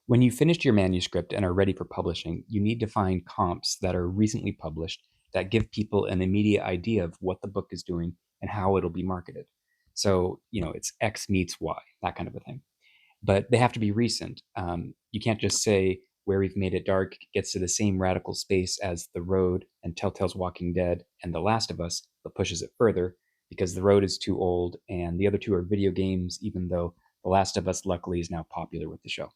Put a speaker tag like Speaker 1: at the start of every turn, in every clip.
Speaker 1: When you finished your manuscript and are ready for publishing, you need to find comps that are recently published that give people an immediate idea of what the book is doing and how it'll be marketed. So, it's X meets Y, that kind of a thing. But they have to be recent. You can't just say Where We've Made It Dark gets to the same radical space as The Road and Telltale's Walking Dead and The Last of Us, but pushes it further because The Road is too old and the other two are video games, even though The Last of Us luckily is now popular with the show.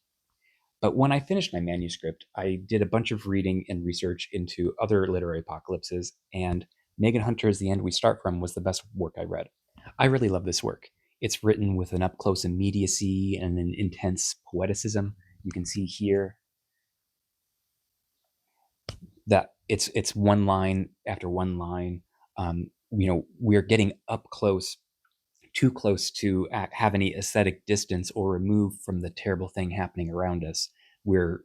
Speaker 1: But when I finished my manuscript, I did a bunch of reading and research into other literary apocalypses, and Megan Hunter's The End We Start From was the best work I read. I really love this work. It's written with an up close immediacy and an intense poeticism. You can see here that it's one line after one line. We're getting up close, too close to have any aesthetic distance or remove from the terrible thing happening around us. We're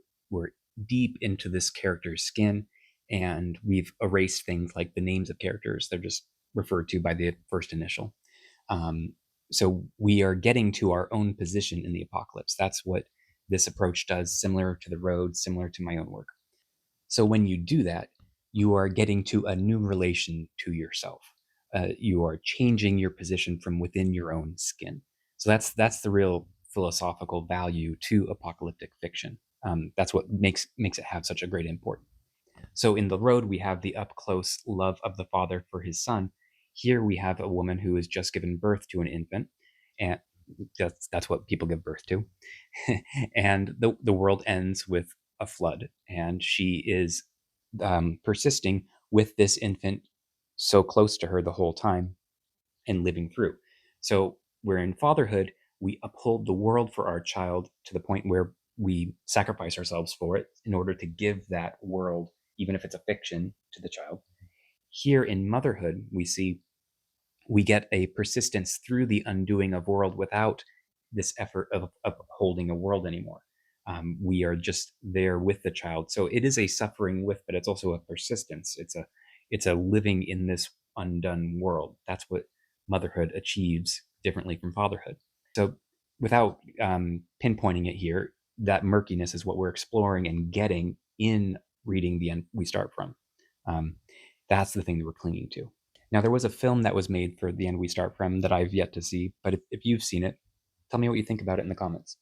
Speaker 1: deep into this character's skin, and we've erased things like the names of characters. They're just referred to by the first initial. Um, so we are getting to our own position in the apocalypse. That's what this approach does, similar to The Road, similar to my own work. So when you do that, you are getting to a new relation to yourself. You are changing your position from within your own skin. So that's the real philosophical value to apocalyptic fiction. That's what makes it have such a great import. So in The Road, we have the up close love of the father for his son. Here we have a woman who has just given birth to an infant, and that's what people give birth to. And the world ends with a flood, and she is persisting with this infant so close to her the whole time and living through. So we're in fatherhood, we uphold the world for our child to the point where we sacrifice ourselves for it in order to give that world, even if it's a fiction, to the child. Here in motherhood, we get a persistence through the undoing of world without this effort of upholding a world anymore. We are just there with the child. So it is a suffering with, but it's also a persistence. It's a living in this undone world. That's what motherhood achieves differently from fatherhood. So without pinpointing it here, that murkiness is what we're exploring and getting in reading The End We Start From. Um, that's the thing that we're clinging to. Now, there was a film that was made for The End We Start From that I've yet to see, but if you've seen it, tell me what you think about it in the comments.